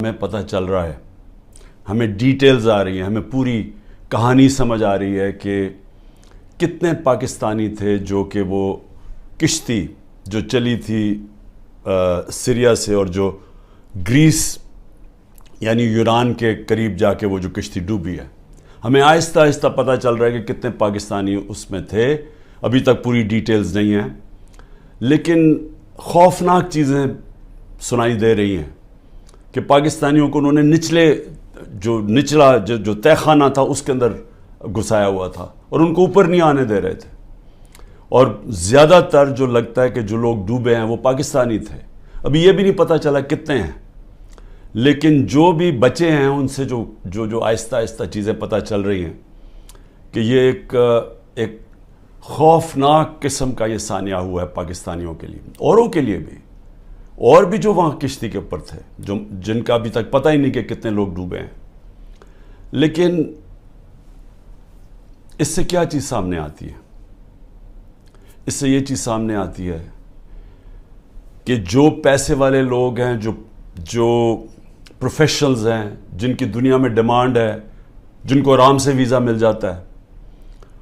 ہمیں پتہ چل رہا ہے، ہمیں ڈیٹیلز آ رہی ہیں، ہمیں پوری کہانی سمجھ آ رہی ہے کہ کتنے پاکستانی تھے جو کہ وہ کشتی جو چلی تھی سیریا سے اور جو گریس یعنی یونان کے قریب جا کے وہ جو کشتی ڈوبی ہے، ہمیں آہستہ آہستہ پتہ چل رہا ہے کہ کتنے پاکستانی اس میں تھے. ابھی تک پوری ڈیٹیلز نہیں ہیں، لیکن خوفناک چیزیں سنائی دے رہی ہیں کہ پاکستانیوں کو انہوں نے نچلا جو تہہ خانہ تھا اس کے اندر گھسایا ہوا تھا اور ان کو اوپر نہیں آنے دے رہے تھے. اور زیادہ تر جو لگتا ہے کہ جو لوگ ڈوبے ہیں وہ پاکستانی تھے. ابھی یہ بھی نہیں پتہ چلا کتنے ہیں، لیکن جو بھی بچے ہیں ان سے جو آہستہ آہستہ چیزیں پتہ چل رہی ہیں کہ یہ ایک خوفناک قسم کا یہ سانحہ ہوا ہے پاکستانیوں کے لیے، اوروں کے لیے بھی، اور بھی جو وہاں کشتی کے اوپر تھے جن کا ابھی تک پتہ ہی نہیں کہ کتنے لوگ ڈوبے ہیں. لیکن اس سے کیا چیز سامنے آتی ہے؟ اس سے یہ چیز سامنے آتی ہے کہ جو پیسے والے لوگ ہیں، جو پروفیشنلز ہیں، جن کی دنیا میں ڈیمانڈ ہے، جن کو آرام سے ویزا مل جاتا ہے،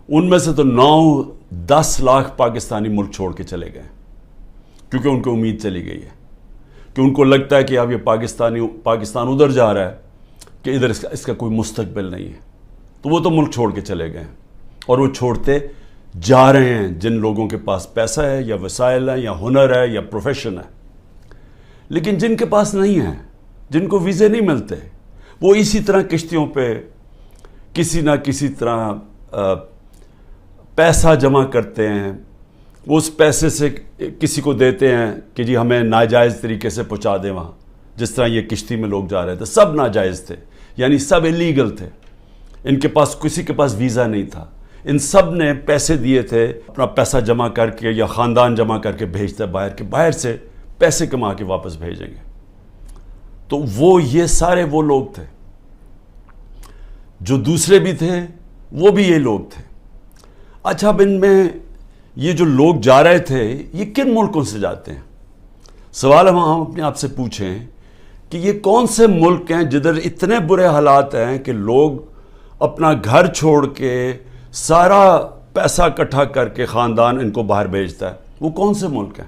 ان میں سے تو 9-10 لاکھ پاکستانی ملک چھوڑ کے چلے گئے، کیونکہ ان کو امید چلی گئی ہے کہ ان کو لگتا ہے کہ اب یہ پاکستان ادھر جا رہا ہے کہ ادھر اس کا کوئی مستقبل نہیں ہے. تو وہ تو ملک چھوڑ کے چلے گئے اور وہ چھوڑتے جا رہے ہیں جن لوگوں کے پاس پیسہ ہے یا وسائل ہے یا ہنر ہے یا پروفیشن ہے. لیکن جن کے پاس نہیں ہے، جن کو ویزے نہیں ملتے، وہ اسی طرح کشتیوں پہ کسی نہ کسی طرح پیسہ جمع کرتے ہیں. وہ اس پیسے سے کسی کو دیتے ہیں کہ جی ہمیں ناجائز طریقے سے پہنچا دیں وہاں. جس طرح یہ کشتی میں لوگ جا رہے تھے سب ناجائز تھے، یعنی سب ایلیگل تھے. ان کے پاس کسی کے پاس ویزا نہیں تھا. ان سب نے پیسے دیے تھے، اپنا پیسہ جمع کر کے یا خاندان جمع کر کے بھیجتے باہر سے پیسے کما کے واپس بھیجیں گے. تو یہ سارے وہ لوگ تھے. جو دوسرے بھی تھے وہ بھی یہ لوگ تھے. اچھا، اب ان میں یہ جو لوگ جا رہے تھے یہ کن ملکوں سے جاتے ہیں؟ سوال ہم اپنے آپ سے پوچھیں کہ یہ کون سے ملک ہیں جدھر اتنے برے حالات ہیں کہ لوگ اپنا گھر چھوڑ کے سارا پیسہ اکٹھا کر کے خاندان ان کو باہر بھیجتا ہے؟ وہ کون سے ملک ہیں؟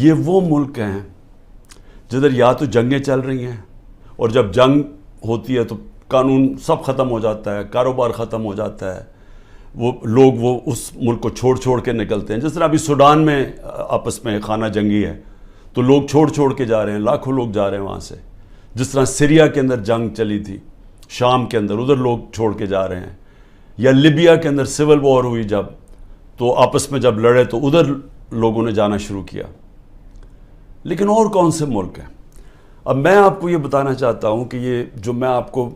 یہ وہ ملک ہیں جدھر یا تو جنگیں چل رہی ہیں، اور جب جنگ ہوتی ہے تو قانون سب ختم ہو جاتا ہے، کاروبار ختم ہو جاتا ہے، وہ اس ملک کو چھوڑ کے نکلتے ہیں. جس طرح ابھی سوڈان میں آپس میں خانہ جنگی ہے تو لوگ چھوڑ کے جا رہے ہیں، لاکھوں لوگ جا رہے ہیں وہاں سے. جس طرح سیریا کے اندر جنگ چلی تھی، شام کے اندر، ادھر لوگ چھوڑ کے جا رہے ہیں. یا لیبیا کے اندر سول وار ہوئی تو آپس میں جب لڑے تو ادھر لوگوں نے جانا شروع کیا. لیکن اور کون سے ملک ہیں؟ اب میں آپ کو یہ بتانا چاہتا ہوں کہ یہ جو میں آپ کو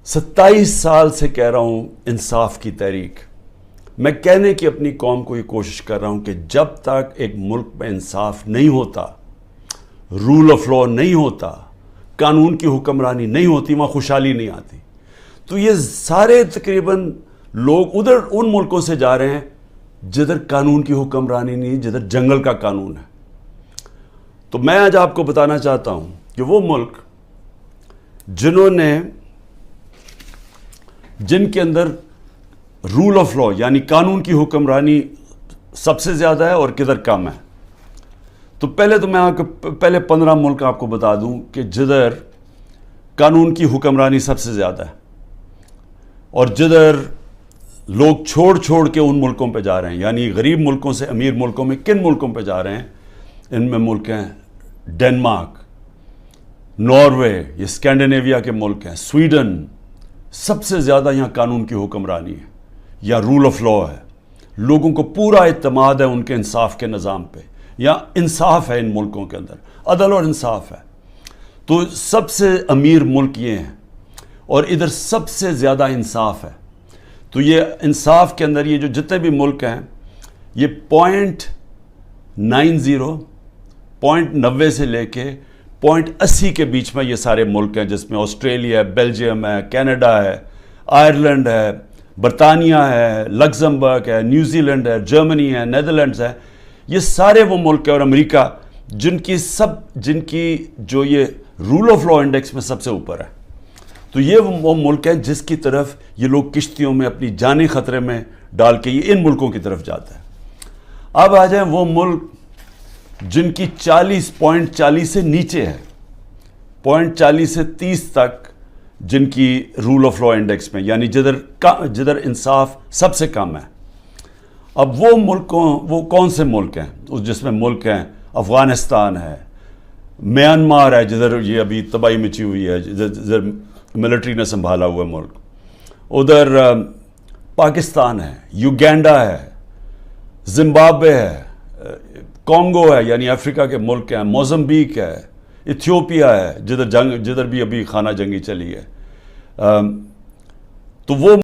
27 سال سے کہہ رہا ہوں، انصاف کی تحریک، میں کہنے کی اپنی قوم کو یہ کوشش کر رہا ہوں کہ جب تک ایک ملک میں انصاف نہیں ہوتا، رول آف لا نہیں ہوتا، قانون کی حکمرانی نہیں ہوتی، وہاں خوشحالی نہیں آتی. تو یہ سارے تقریباً لوگ ادھر ان ملکوں سے جا رہے ہیں جدھر قانون کی حکمرانی نہیں، جدھر جنگل کا قانون ہے. تو میں آج آپ کو بتانا چاہتا ہوں کہ وہ ملک جن کے اندر رول آف لا یعنی قانون کی حکمرانی سب سے زیادہ ہے اور کدھر کم ہے. تو میں آپ کو پہلے 15 ملک آپ کو بتا دوں کہ جدھر قانون کی حکمرانی سب سے زیادہ ہے اور جدھر لوگ چھوڑ کے ان ملکوں پہ جا رہے ہیں، یعنی غریب ملکوں سے امیر ملکوں میں کن ملکوں پہ جا رہے ہیں. ان میں ملک ہیں ڈنمارک، ناروے، یہ اسکینڈینیویا کے ملک ہیں، سویڈن. سب سے زیادہ یہاں قانون کی حکمرانی ہے یا رول آف لا ہے. لوگوں کو پورا اعتماد ہے ان کے انصاف کے نظام پہ، یا انصاف ہے ان ملکوں کے اندر، عدل اور انصاف ہے. تو سب سے امیر ملک یہ ہیں اور ادھر سب سے زیادہ انصاف ہے. تو یہ انصاف کے اندر یہ جو جتنے بھی ملک ہیں یہ 0.90 سے لے کے 0.80 کے بیچ میں یہ سارے ملک ہیں، جس میں آسٹریلیا ہے، بیلجیم ہے، کینیڈا ہے، آئرلینڈ ہے، برطانیہ ہے، لگزمبرگ ہے، نیوزی لینڈ ہے، جرمنی ہے، نیدرلینڈز ہے. یہ سارے وہ ملک ہیں اور امریکہ جن کی جو یہ رول آف لا انڈیکس میں سب سے اوپر ہے. تو یہ وہ ملک ہے جس کی طرف یہ لوگ کشتیوں میں اپنی جانیں خطرے میں ڈال کے یہ ان ملکوں کی طرف جاتا ہے. اب آ جائیں وہ ملک جن کی 40.40 سے نیچے ہے, 0.40 سے 30 تک جن کی رول آف لا انڈیکس میں, یعنی جدھر انصاف سب سے کم ہے. اب وہ کون سے ملک ہیں؟ جس میں ملک ہیں افغانستان ہے, میانمار ہے جدھر یہ ابھی تباہی مچی ہوئی ہے, جدھر ملٹری نے سنبھالا ہوا ملک, ادھر پاکستان ہے, یوگینڈا ہے, زمبابوے ہے, کانگو ہے یعنی افریقہ کے ملک ہیں, موزمبیک ہے, ایتھیوپیا ہے جدھر بھی ابھی خانہ جنگی چلی ہے. تو وہ